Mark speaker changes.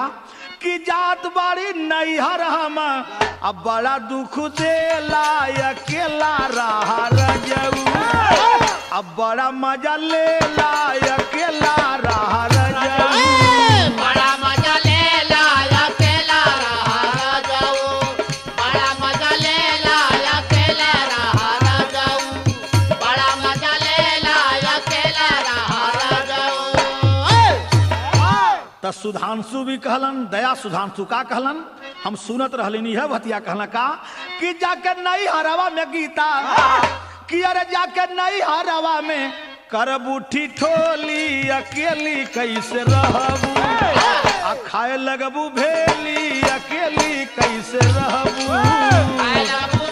Speaker 1: कि जात बाड़ी नैहर हम अब बड़ा दुख देला अकेला रहा रजऊ अब बड़ा मजा लेला अकेला रहा रजऊ
Speaker 2: बड़ा मजा लेला अकेला रहा रजऊ बड़ा मजा लेला अकेला रहा रजऊ बड़ा मजा लेला अकेला रहा रजऊ।
Speaker 1: त सुधांशु भी कहलन दया सुधांशु का कहलन हम सुनत रहलिनी है भतिया कहला का कि जाके नहीं हरवा में गीता कि अरे जाके नहीं हरवा में करबू ठिठोली अकेली कैसे रहबू आ खाए लगबू भेली अकेली कैसे रहबू
Speaker 2: खाए लगबू